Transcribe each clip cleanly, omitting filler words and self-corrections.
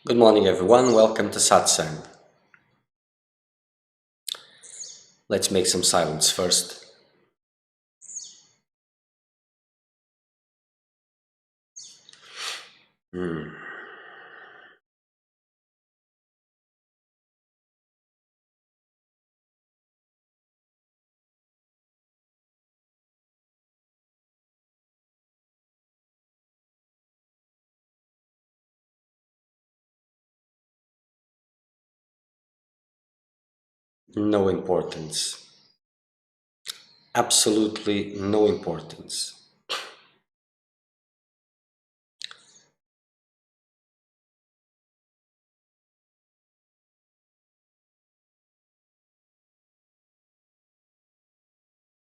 Good morning, everyone. Welcome to Satsang. Let's make some silence first. No importance. Absolutely no importance.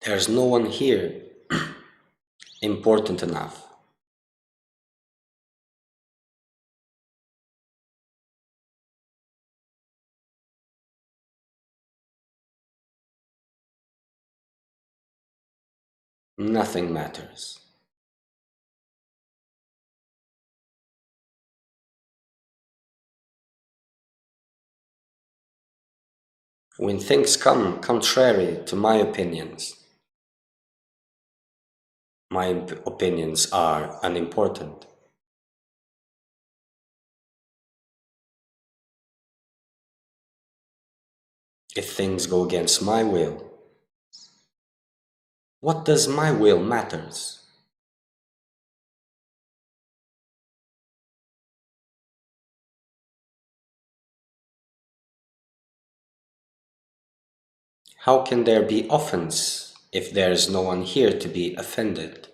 There's no one here important enough. Nothing matters. When things come contrary to my opinions are unimportant. If things go against my will, what does my will matters? How can there be offense if there's no one here to be offended?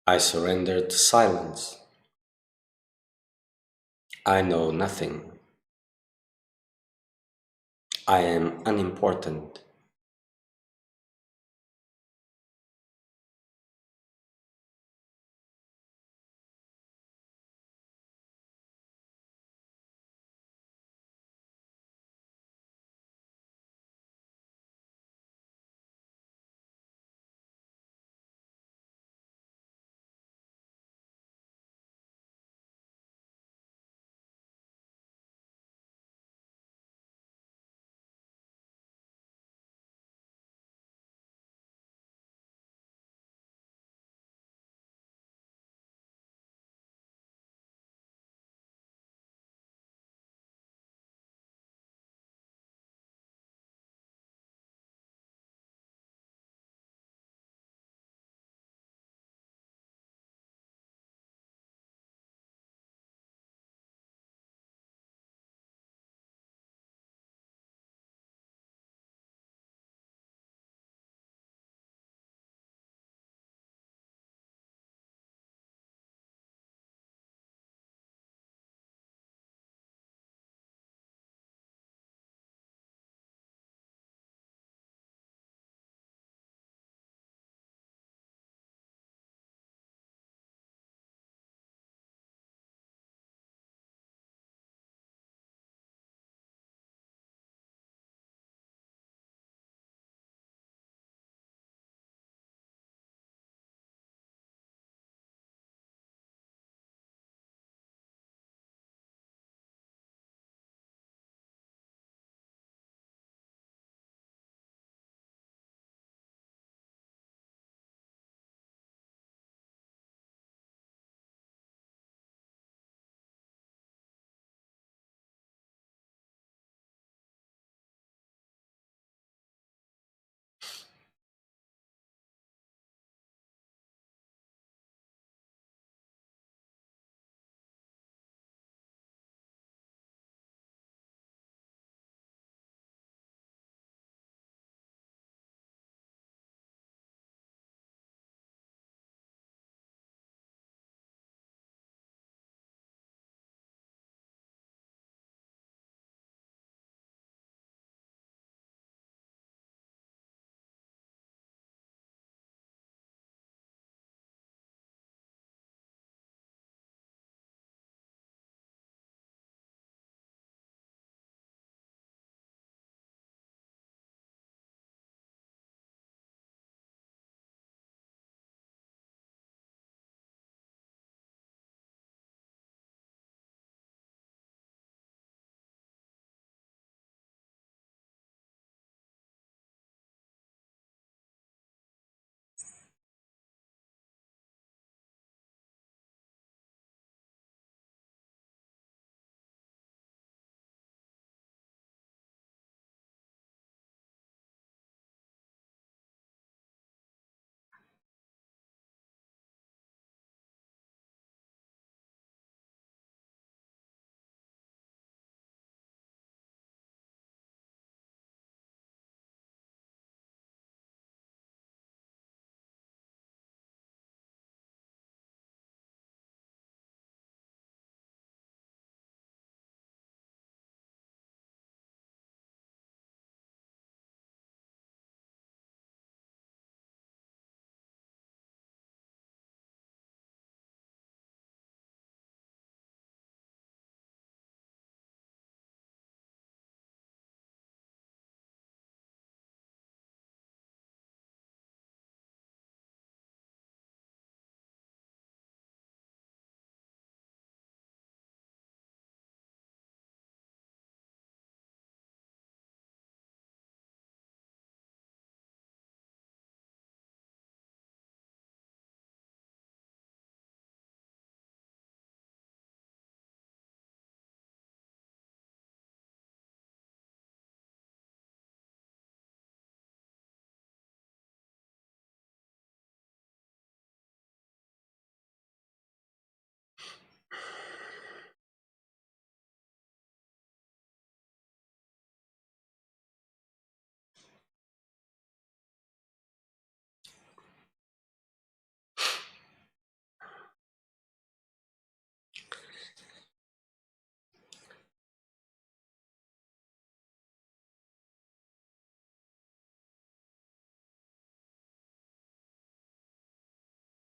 I surrender to silence. I know nothing. I am unimportant.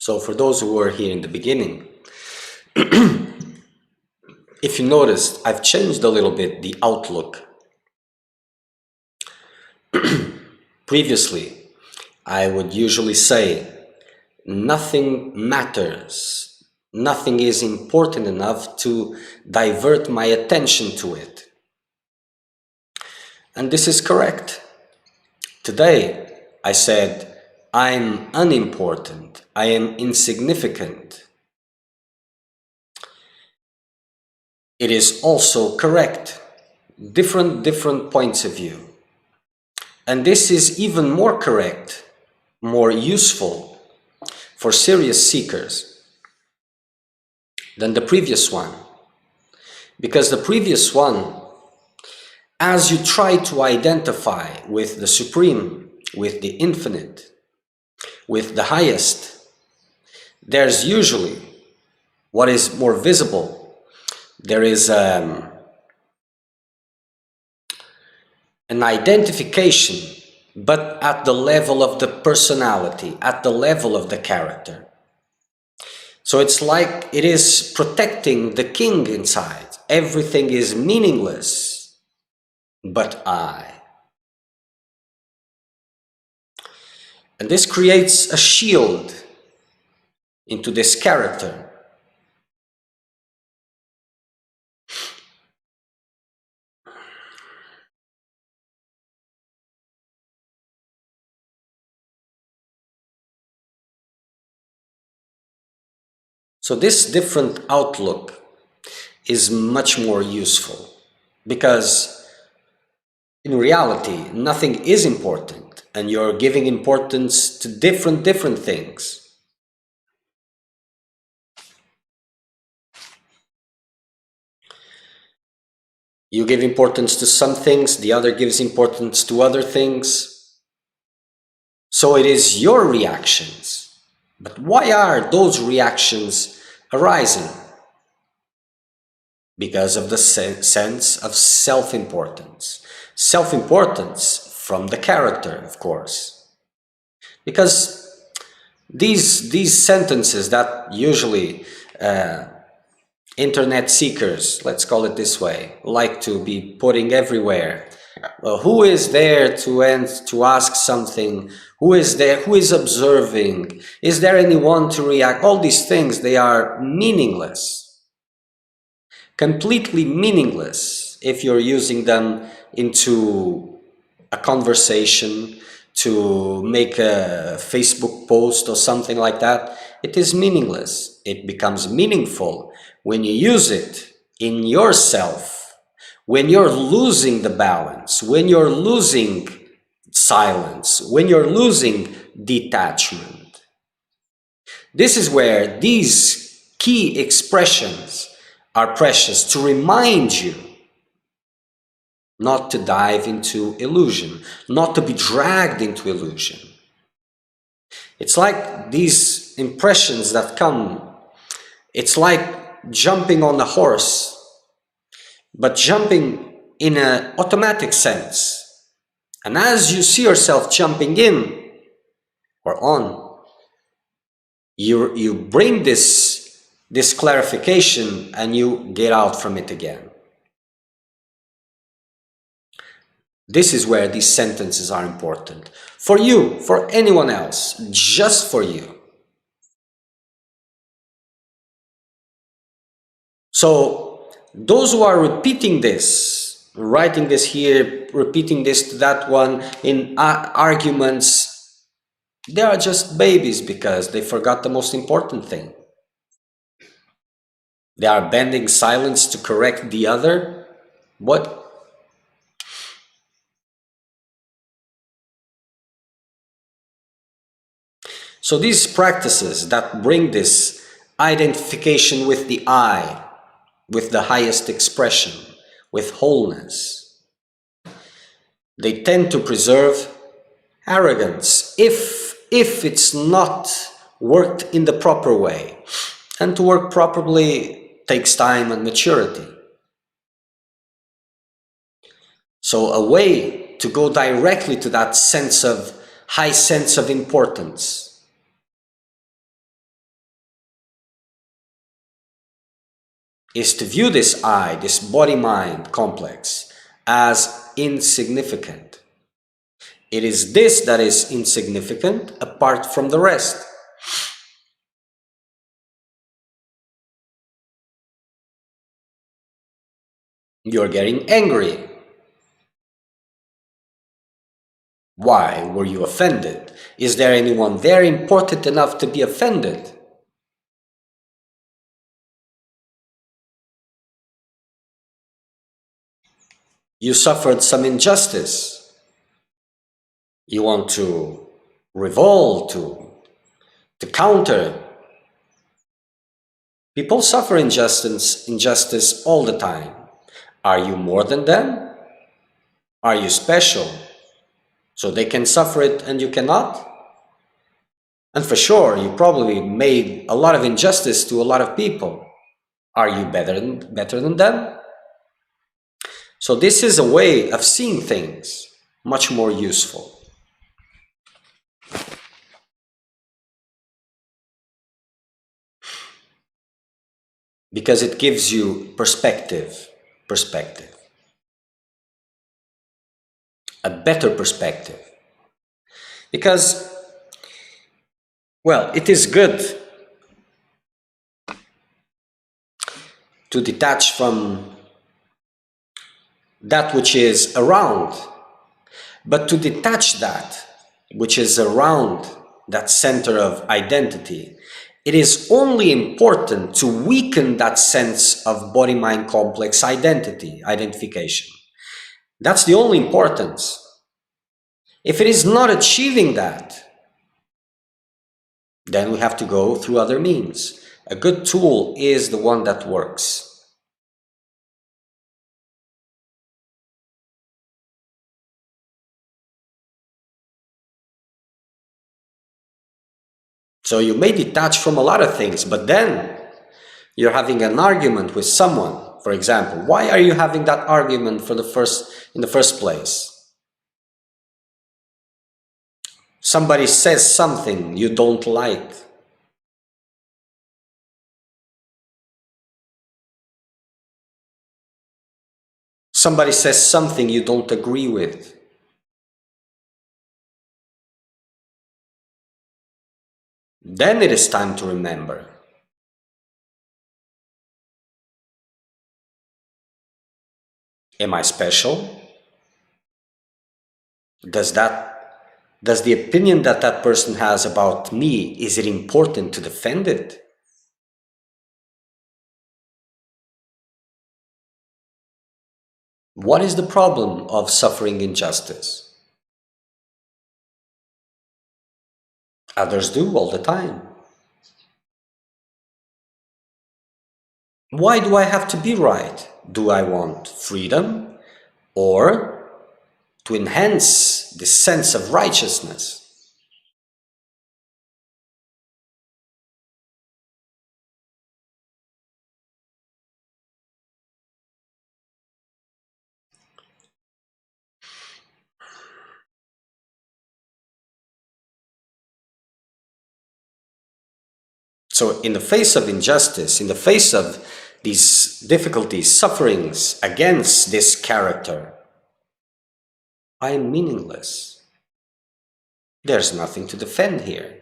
So for those who were here in the beginning, if you noticed, I've changed a little bit the outlook. Previously, I would usually say, nothing matters, nothing is important enough to divert my attention to it. And this is correct. Today, I said, I'm unimportant, I am insignificant. It is also correct. Different points of view. And this is even more correct, more useful for serious seekers than the previous one. Because the previous one, as you try to identify with the Supreme, with the Infinite, with the Highest, there's usually what is more visible. There is an identification, but at the level of the personality, at the level of the character. So it's like it is protecting the king inside. Everything is meaningless, but I. And this creates a shield into this character. So this different outlook is much more useful, because in reality, nothing is important, and you're giving importance to different things. You give importance to some things, the other gives importance to other things. So it is your reactions. But why are those reactions arising? Because of the sense of self-importance. Self-importance from the character, of course. Because these sentences that usually internet seekers, let's call it this way, like to be putting everywhere. Well, who is there to ask something? Who is there? Who is observing? Is there anyone to react? All these things, they are meaningless. Completely meaningless if you're using them into a conversation, to make a Facebook post or something like that. It is meaningless. It becomes meaningful when you use it in yourself, when you're losing the balance, when you're losing silence, when you're losing detachment. This is where these key expressions are precious, to remind you not to dive into illusion, not to be dragged into illusion. It's like these impressions that come, it's like jumping on a horse, but jumping in an automatic sense. And as you see yourself jumping in or on, you bring this clarification and you get out from it again. This is where these sentences are important. For you, for anyone else, just for you. So, those who are repeating this, writing this here, repeating this to that one in arguments, they are just babies because they forgot the most important thing. They are bending silence to correct the other. What? So these practices that bring this identification with the I, with the highest expression, with wholeness, they tend to preserve arrogance if it's not worked in the proper way. And to work properly takes time and maturity. So a way to go directly to that high sense of importance is to view this I, this body-mind complex, as insignificant. It is this that is insignificant apart from the rest. You're getting angry. Why were you offended? Is there anyone there important enough to be offended? You suffered some injustice. You want to revolt, to counter. People suffer injustice all the time. Are you more than them? Are you special? So they can suffer it and you cannot? And for sure, you probably made a lot of injustice to a lot of people. Are you better than them? So this is a way of seeing things much more useful. Because it gives you perspective. A better perspective. Because, well, it is good to detach from that which is around, but to detach that which is around that center of identity, it is only important to weaken that sense of body-mind complex identification. That's the only importance. If it is not achieving that, then we have to go through other means. A good tool is the one that works. So you may detach from a lot of things, but then you're having an argument with someone. For example, why are you having that argument in the first place? Somebody says something you don't like. Somebody says something you don't agree with. Then it is time to remember. Am I special? Does the opinion that that person has about me, is it important to defend it? What is the problem of suffering injustice? Others do all the time. Why do I have to be right? Do I want freedom or to enhance the sense of righteousness? So in the face of injustice, in the face of these difficulties, sufferings against this character, I am meaningless. There's nothing to defend here.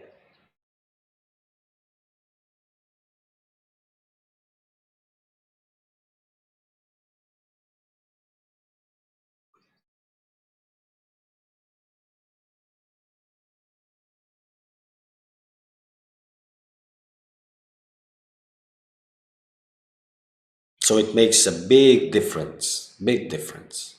So it makes a big difference, big difference.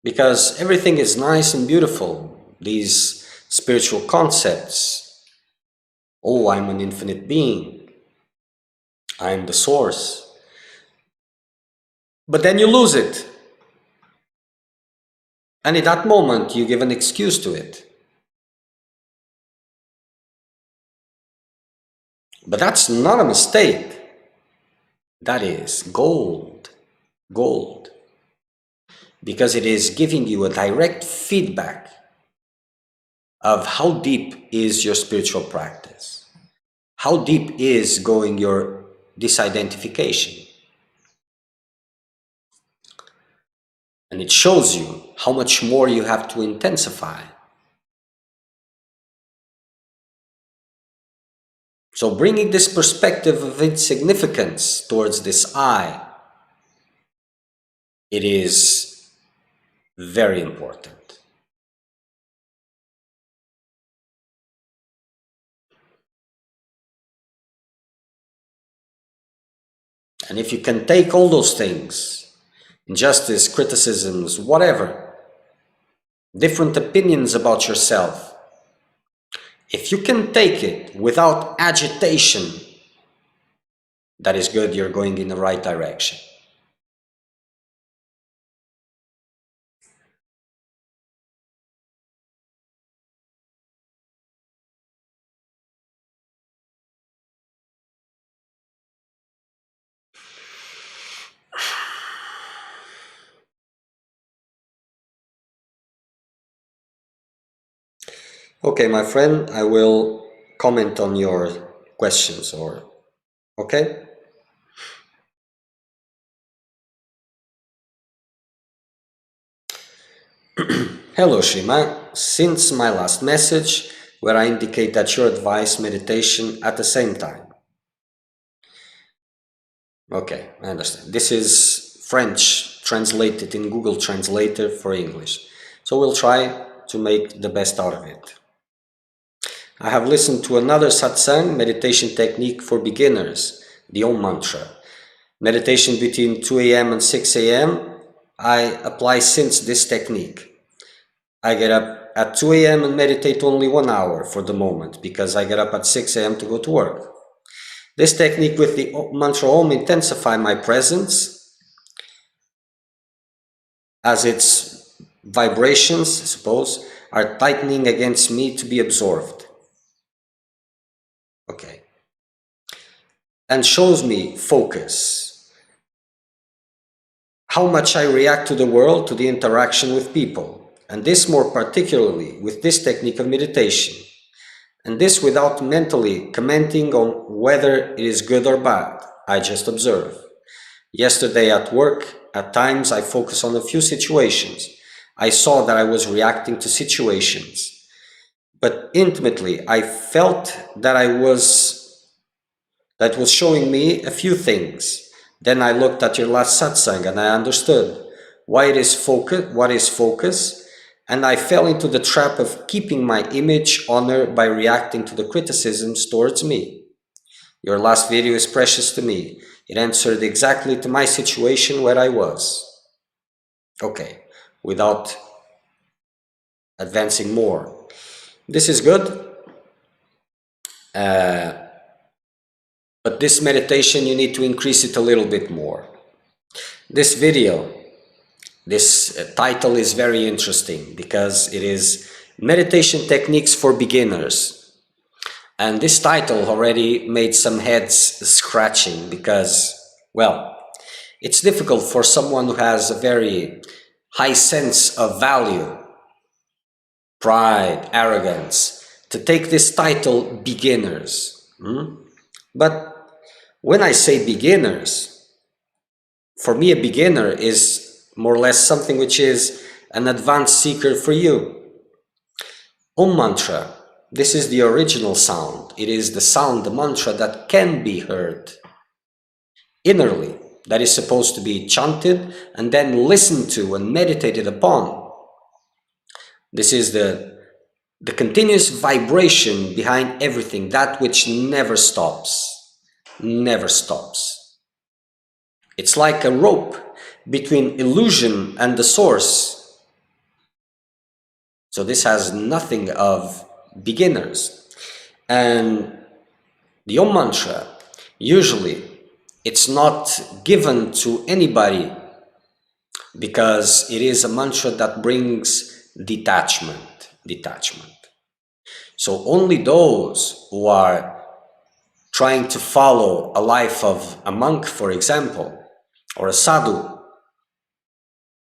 Because everything is nice and beautiful, these spiritual concepts. Oh, I'm an infinite being. I'm the source. But then you lose it. And in that moment, you give an excuse to it. But that's not a mistake. That is gold. Gold. Because it is giving you a direct feedback of how deep is your spiritual practice. How deep is going your disidentification? And it shows you how much more you have to intensify. So bringing this perspective of insignificance towards this I, it is very important. And if you can take all those things, injustice, criticisms, whatever, different opinions about yourself, if you can take it without agitation, that is good, you're going in the right direction. Okay, my friend, I will comment on your questions, or okay? Hello, Sriman. Since my last message, where I indicate that you advise meditation at the same time. Okay, I understand. This is French translated in Google Translator for English. So we'll try to make the best out of it. I have listened to another satsang, meditation technique for beginners, the Om mantra. Meditation between 2 a.m. and 6 a.m. I apply since this technique. I get up at 2 a.m. and meditate only 1 hour for the moment, because I get up at 6 a.m. to go to work. This technique with the mantra Om intensify my presence, as its vibrations, I suppose, are tightening against me to be absorbed. Okay. And shows me focus. How much I react to the world, to the interaction with people. And this more particularly with this technique of meditation. And this without mentally commenting on whether it is good or bad. I just observe. Yesterday at work, at times I focus on a few situations. I saw that I was reacting to situations. But intimately, I felt that that was showing me a few things. Then I looked at your last satsang and I understood what is focus, and I fell into the trap of keeping my image honor by reacting to the criticisms towards me. Your last video is precious to me. It answered exactly to my situation where I was. Okay, without advancing more. This is good. But this meditation, you need to increase it a little bit more. This video, this title is very interesting because it is Meditation Techniques for Beginners. And this title already made some heads scratching because, well, it's difficult for someone who has a very high sense of value, pride, arrogance, to take this title Beginners. But when I say beginners, for me a beginner is more or less something which is an advanced seeker for you. Om mantra, this is the original sound. It is the sound, the mantra that can be heard innerly, that is supposed to be chanted and then listened to and meditated upon. This is the continuous vibration behind everything, that which never stops. Never stops. It's like a rope between illusion and the source. So this has nothing of beginners. And the Om mantra, usually it's not given to anybody because it is a mantra that brings detachment. So only those who are trying to follow a life of a monk, for example, or a sadhu,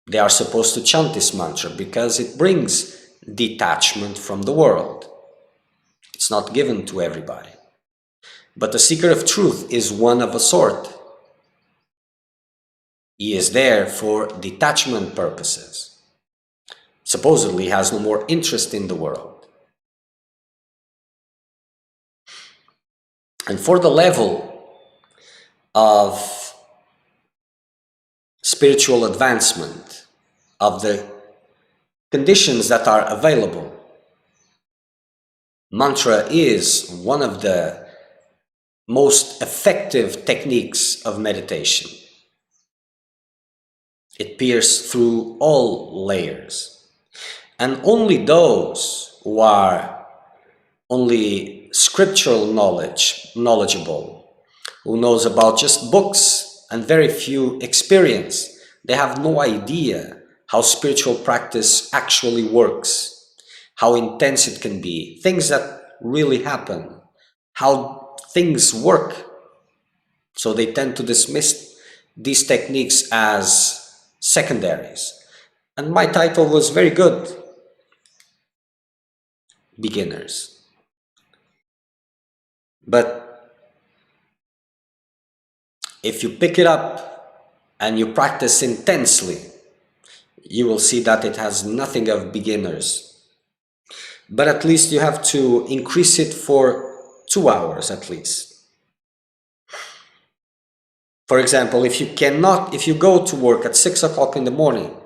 they are supposed to chant this mantra because it brings detachment from the world. It's not given to everybody. But the seeker of truth is one of a sort. He is there for detachment purposes. Supposedly has no more interest in the world. And for the level of spiritual advancement, of the conditions that are available, mantra is one of the most effective techniques of meditation. It pierces through all layers. And only those who are only scriptural knowledgeable, who knows about just books and very few experience, they have no idea how spiritual practice actually works, how intense it can be, things that really happen, how things work. So they tend to dismiss these techniques as secondaries. And my title was very good, beginners. But if you pick it up and you practice intensely, you will see that it has nothing of beginners. But at least you have to increase it for 2 hours at least. For example, if you go to work at 6 o'clock in the morning,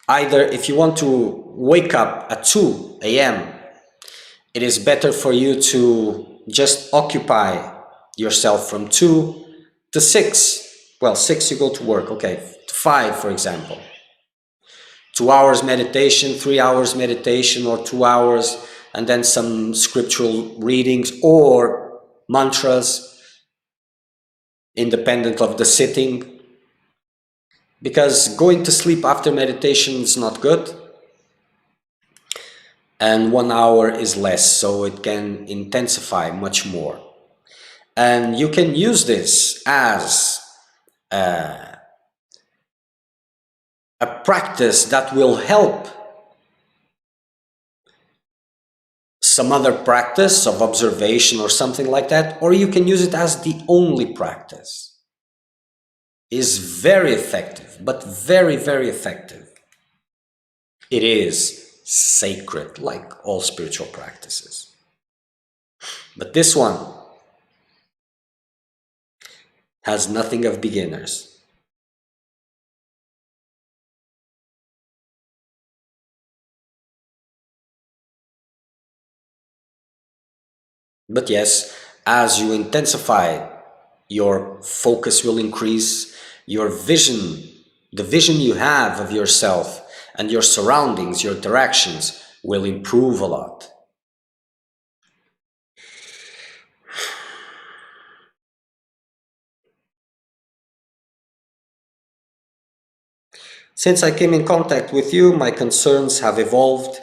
either if you want to wake up at 2 a.m., it is better for you to just occupy yourself from 2 to 6. Well, 6 you go to work, okay, to 5 for example. 2 hours meditation, 3 hours meditation, or 2 hours, and then some scriptural readings or mantras, independent of the sitting. Because going to sleep after meditation is not good. And 1 hour is less, so it can intensify much more. And you can use this as a practice that will help some other practice of observation or something like that, or you can use it as the only practice. It is very effective, but very, very effective. It is sacred, like all spiritual practices. But this one has nothing of beginners. But yes, as you intensify, your focus will increase, your vision, the vision you have of yourself and your surroundings, your interactions will improve a lot. Since I came in contact with you, my concerns have evolved.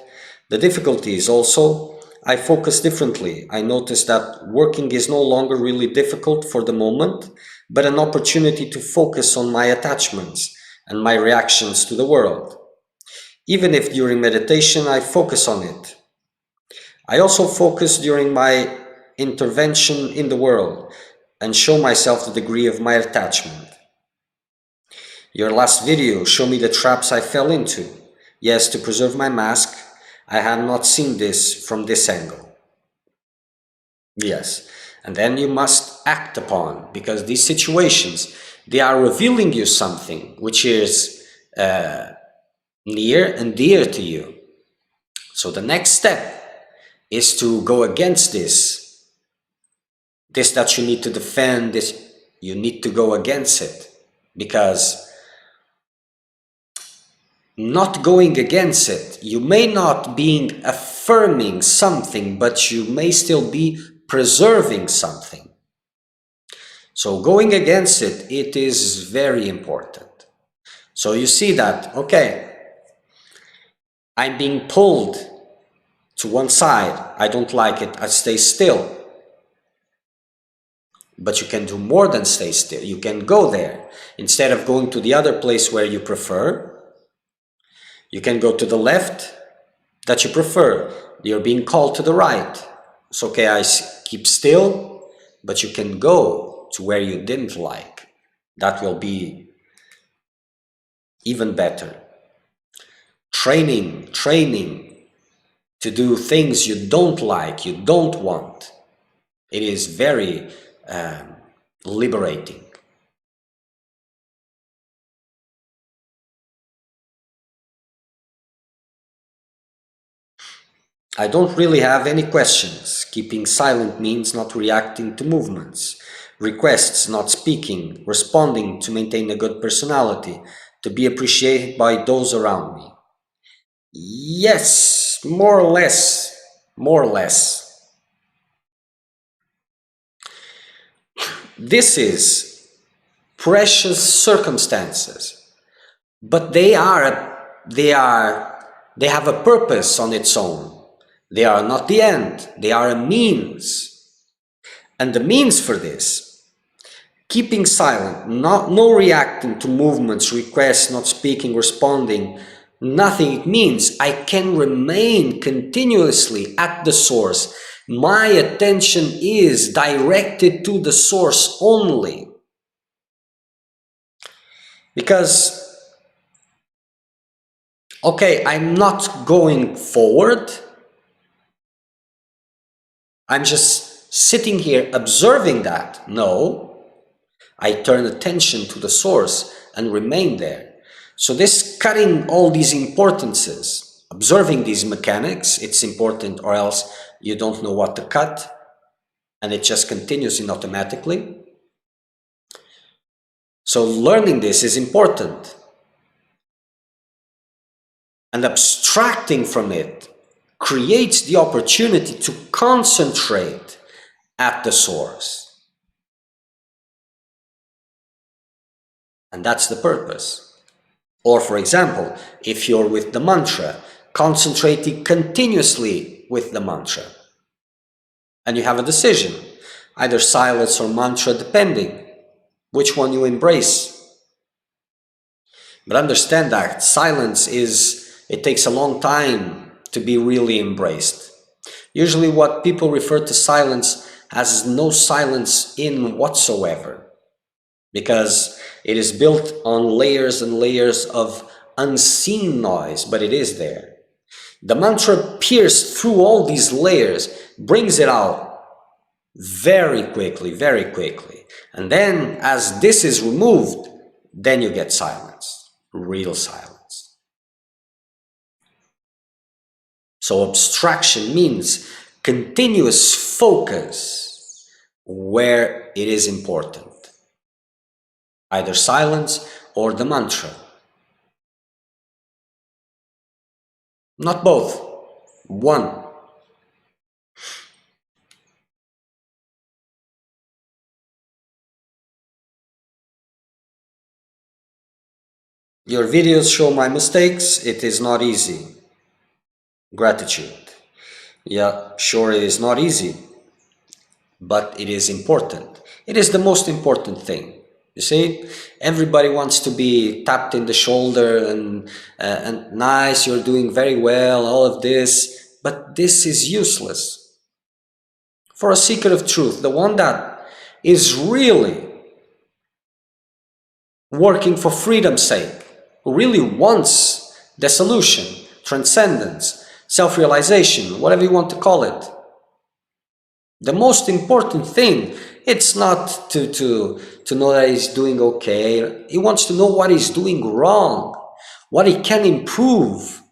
The difficulties also, I focus differently. I notice that working is no longer really difficult for the moment, but an opportunity to focus on my attachments and my reactions to the world. Even if during meditation I focus on it. I also focus during my intervention in the world and show myself the degree of my attachment. Your last video showed me the traps I fell into. Yes, to preserve my mask, I had not seen this from this angle. Yes, and then you must act upon, because these situations, they are revealing you something which is near and dear to you. So the next step is to go against this that you need to defend, this you need to go against it, because not going against it, you may not be affirming something, but you may still be preserving something. So going against it, it is very important. So you see that, okay, I'm being pulled to one side, I don't like it, I stay still. But you can do more than stay still. You can go there. Instead of going to the other place where you prefer, you can go to the left that you prefer. You're being called to the right. It's okay, keep still, but you can go to where you didn't like. That will be even better. Training to do things you don't like, you don't want. It is very liberating. I don't really have any questions. Keeping silent means not reacting to movements, requests, not speaking, responding to maintain a good personality, to be appreciated by those around me. Yes, more or less, more or less. This is precious circumstances, but they have a purpose on its own. They are not the end, they are a means. And the means for this, keeping silent, no reacting to movements, requests, not speaking, responding, nothing. It means I can remain continuously at the source. My attention is directed to the source only. Because, okay, I'm not going forward. I'm just sitting here observing that. No, I turn attention to the source and remain there. So this cutting all these importances, observing these mechanics, it's important, or else you don't know what to cut and it just continues in automatically. So learning this is important. And abstracting from it creates the opportunity to concentrate at the source. And that's the purpose. Or for example, if you're with the mantra, concentrating continuously with the mantra. And you have a decision, either silence or mantra, depending which one you embrace. But understand that silence it takes a long time to be really embraced. Usually what people refer to silence as no silence in whatsoever, because it is built on layers and layers of unseen noise, but it is there. The mantra pierces through all these layers, brings it out very quickly, very quickly. And then as this is removed, then you get silence, real silence. So abstraction means continuous focus where it is important, either silence or the mantra. Not both, one. Your videos show my mistakes. It is not easy. Gratitude. Yeah, sure, it is not easy, but it is important. It is the most important thing. You see, everybody wants to be tapped in the shoulder and nice, you're doing very well, all of this, but this is useless. For a seeker of truth, the one that is really working for freedom's sake, who really wants dissolution, transcendence, self-realization, whatever you want to call it. The most important thing, it's not to know that he's doing okay. He wants to know what he's doing wrong, what he can improve.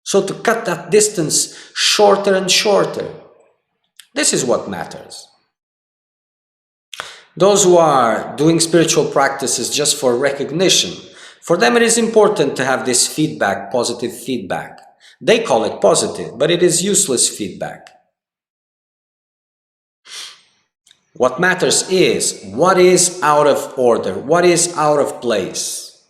So to cut that distance shorter and shorter. This is what matters. Those who are doing spiritual practices just for recognition, for them it is important to have this feedback, positive feedback. They call it positive, but it is useless feedback. What matters is what is out of order, what is out of place,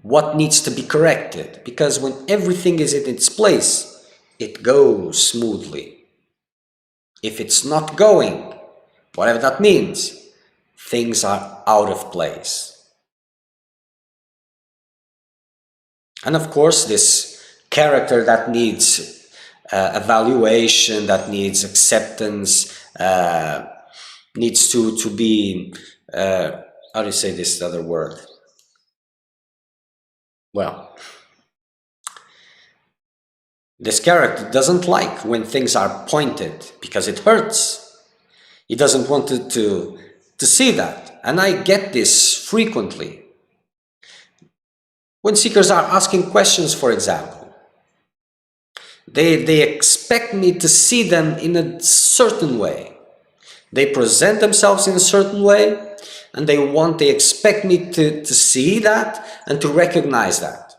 what needs to be corrected. Because when everything is in its place, it goes smoothly. If it's not going, whatever that means, things are out of place. And of course, this character that needs evaluation, that needs acceptance, needs to be, how do you say this other word? Well, this character doesn't like when things are pointed because it hurts. He doesn't want to see that. And I get this frequently. When seekers are asking questions, for example, they expect me to see them in a certain way. They present themselves in a certain way, and they expect me to see that and to recognize that.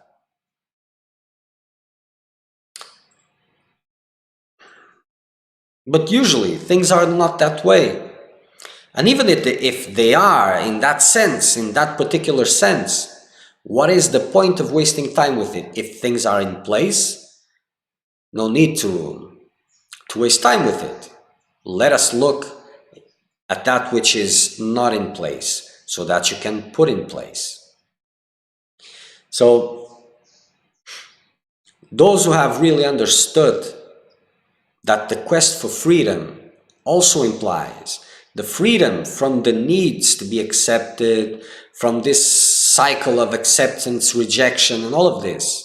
But usually things are not that way. And even if they are in that sense, in that particular sense, what is the point of wasting time with it? If things are in place, no need to waste time with it. Let us look at that which is not in place so that you can put in place. So those who have really understood that the quest for freedom also implies the freedom from the needs to be accepted, from this cycle of acceptance, rejection, and all of this.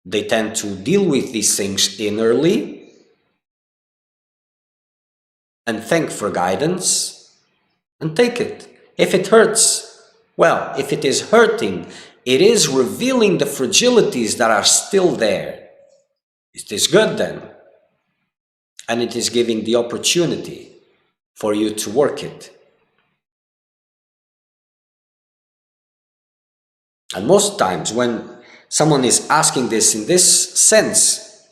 They tend to deal with these things innerly and thank for guidance and take it. If it hurts, well, if it is hurting, it is revealing the fragilities that are still there. It is good then. And it is giving the opportunity for you to work it. And most times when someone is asking this in this sense,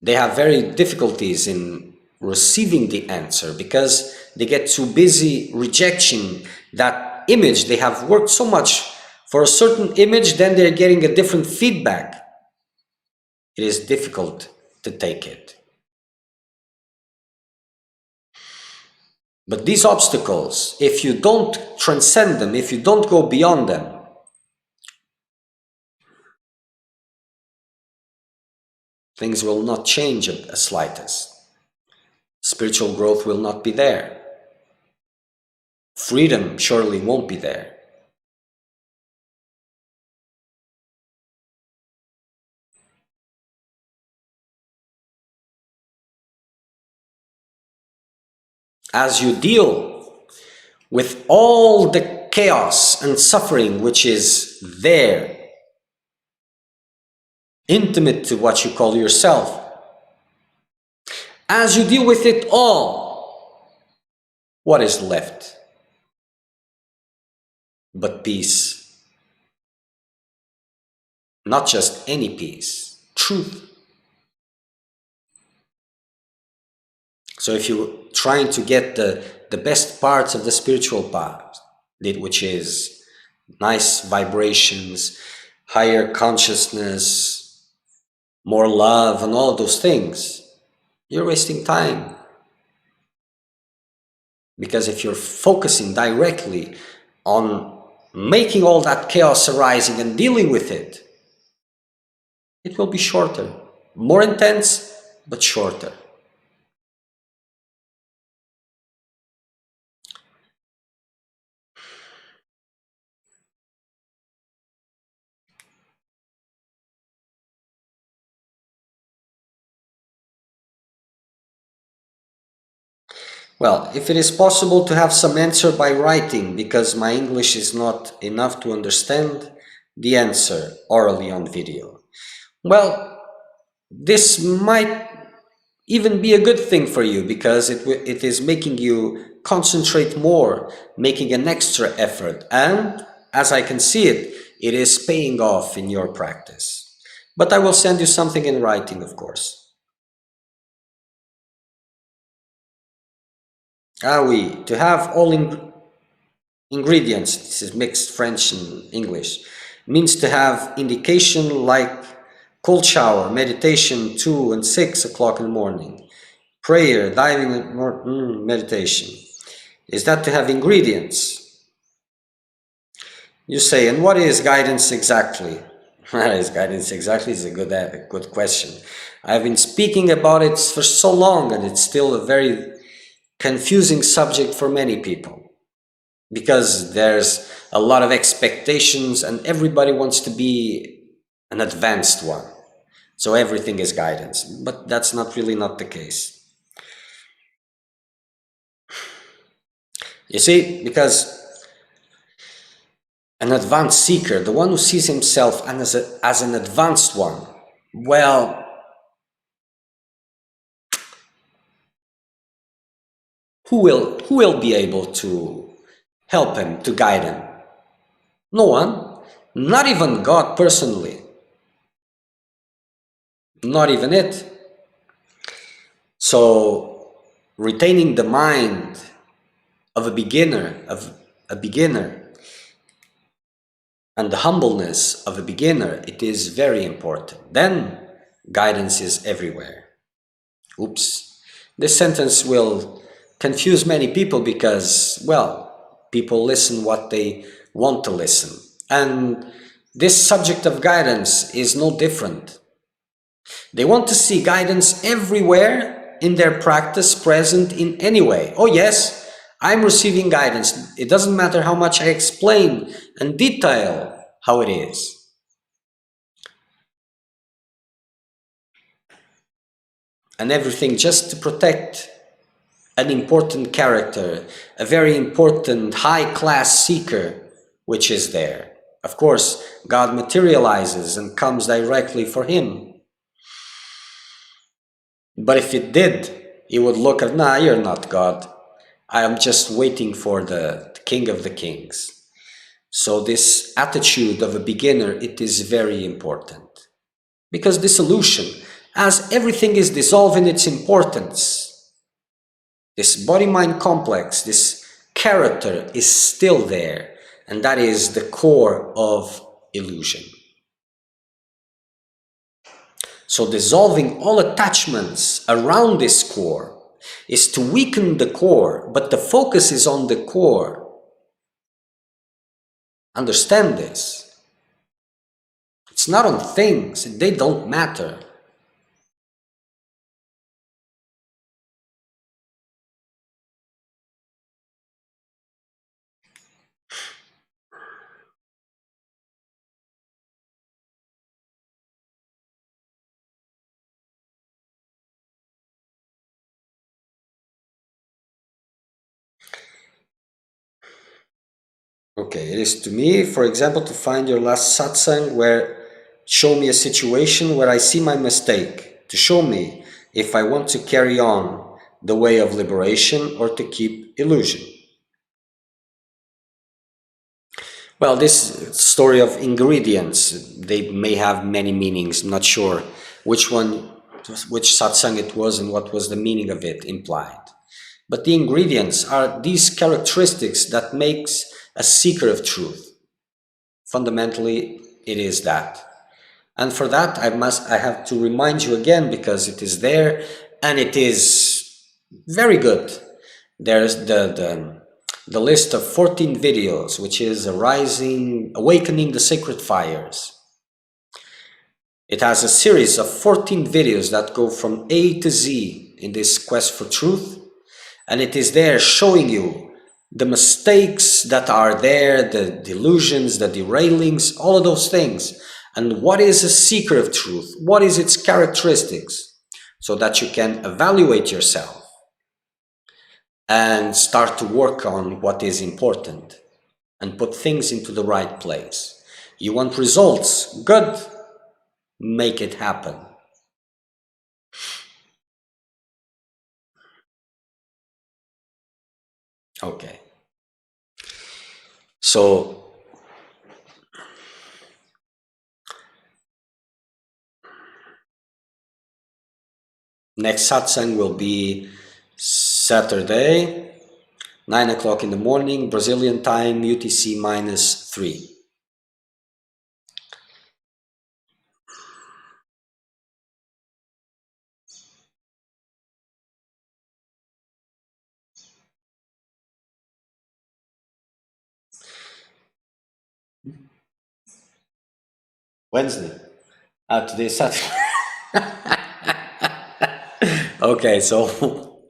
they have very difficulties in receiving the answer because they get too busy rejecting that image. They have worked so much for a certain image, then they're getting a different feedback. It is difficult to take it. But these obstacles, if you don't transcend them, if you don't go beyond them, things will not change a slightest. Spiritual growth will not be there. Freedom surely won't be there. As you deal with all the chaos and suffering which is there, intimate to what you call yourself, as you deal with it all, what is left but peace? Not just any peace, truth. So if you're trying to get the best parts of the spiritual path, which is nice vibrations, higher consciousness, more love, and all those things, you're wasting time. Because if you're focusing directly on making all that chaos arising and dealing with it, it will be shorter, more intense, but shorter. Well, if it is possible to have some answer by writing, because my English is not enough to understand the answer orally on video. Well, this might even be a good thing for you because it is making you concentrate more, making an extra effort. And as I can see it, it is paying off in your practice. But I will send you something in writing, of course. Ah oui, to have all ingredients, this is mixed French and English, means to have indication like cold shower, meditation 2 and 6 o'clock in the morning, prayer, diving, meditation. Is that to have ingredients? You say, and what is guidance exactly? What is guidance exactly? Is a good question. I've been speaking about it for so long, and it's still a very confusing subject for many people because there's a lot of expectations, and everybody wants to be an advanced one. So everything is guidance, but that's not the case. You see, because an advanced seeker, the one who sees himself as an advanced one, well, who will be able to help him, to guide him? No one, not even God personally, not even it. So retaining the mind of a beginner, and the humbleness of a beginner, it is very important. Then guidance is everywhere. Oops. This sentence will confuse many people because, well, people listen what they want to listen. And this subject of guidance is no different. They want to see guidance everywhere in their practice, present in any way. Oh yes, I'm receiving guidance. It doesn't matter how much I explain and detail how it is. And everything just to protect an important character, a very important high-class seeker, which is there. Of course, God materializes and comes directly for him. But if it did, he would look at, nah, you're not God. I am just waiting for the King of the Kings. So this attitude of a beginner, it is very important. Because this illusion, as everything is dissolved in its importance, this body-mind complex, this character is still there, and that is the core of illusion. So dissolving all attachments around this core is to weaken the core, but the focus is on the core. Understand this. It's not on things, they don't matter. Okay, it is to me, for example, to find your last satsang where show me a situation where I see my mistake, to show me if I want to carry on the way of liberation or to keep illusion. Well, this story of ingredients, they may have many meanings. I'm not sure which one, which satsang it was and what was the meaning of it implied. But the ingredients are these characteristics that makes a seeker of truth. Fundamentally, it is that. And for that, I have to remind you again, because it is there and it is very good. There's the list of 14 videos, which is awakening the sacred fires. It has a series of 14 videos that go from A to Z in this quest for truth. And it is there showing you the mistakes that are there, the delusions, the derailings, all of those things. And what is a seeker of truth? What is its characteristics? So that you can evaluate yourself and start to work on what is important and put things into the right place. You want results? Good. Make it happen. Okay. So next satsang will be Saturday, 9 o'clock in the morning, Brazilian time, UTC -3. Wednesday. Today's Saturday. Okay, so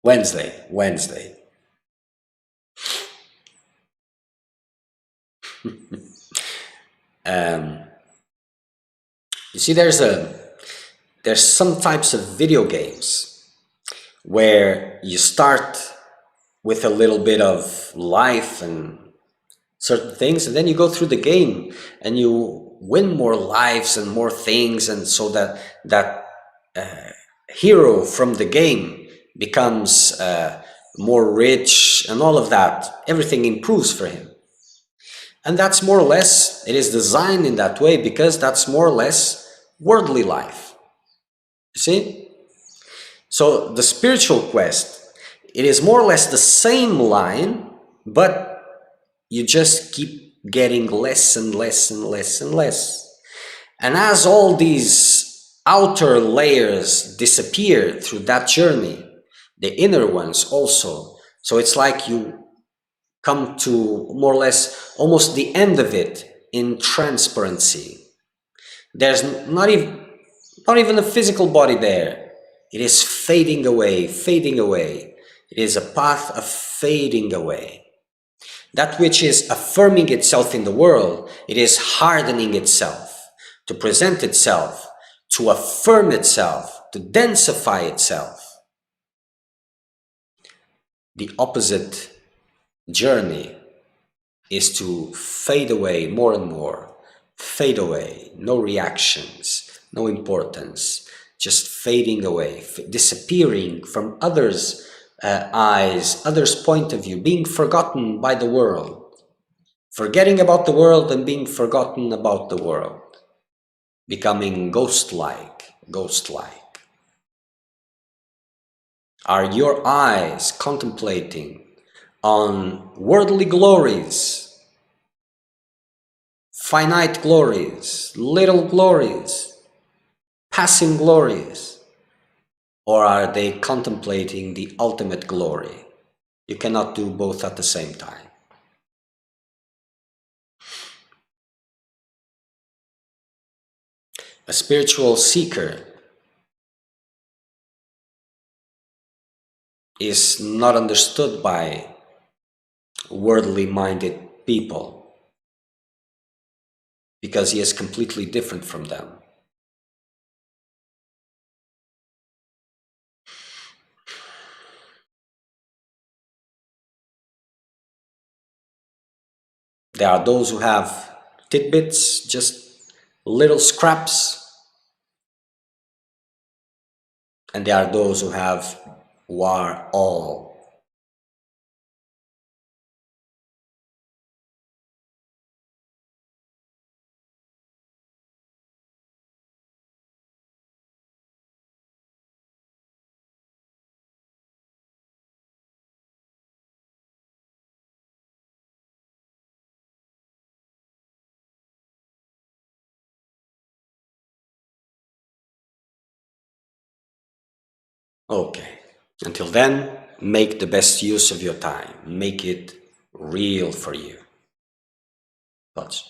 Wednesday. You see, there's some types of video games where you start with a little bit of life and certain things, and then you go through the game and you win more lives and more things, and so that hero from the game becomes more rich and all of that. Everything improves for him. And that's more or less, it is designed in that way because that's more or less worldly life. You see? So the spiritual quest, it is more or less the same line, but you just keep getting less and less and less and less. And as all these outer layers disappear through that journey, the inner ones also. So it's like you come to more or less almost the end of it in transparency. There's not even a physical body there. It is fading away, fading away. It is a path of fading away. That which is affirming itself in the world, it is hardening itself to present itself, to affirm itself, to densify itself. The opposite journey is to fade away more and more, fade away, no reactions, no importance, just fading away, disappearing from others' eyes, others' point of view, being forgotten by the world, forgetting about the world and being forgotten about the world, becoming ghost-like, ghost-like. Are your eyes contemplating on worldly glories, finite glories, little glories, passing glories, or are they contemplating the ultimate glory? You cannot do both at the same time. A spiritual seeker is not understood by worldly minded people because he is completely different from them. There are those who have tidbits, just little scraps, and there are those who are all. Okay. Until then, make the best use of your time. Make it real for you. Thoughts?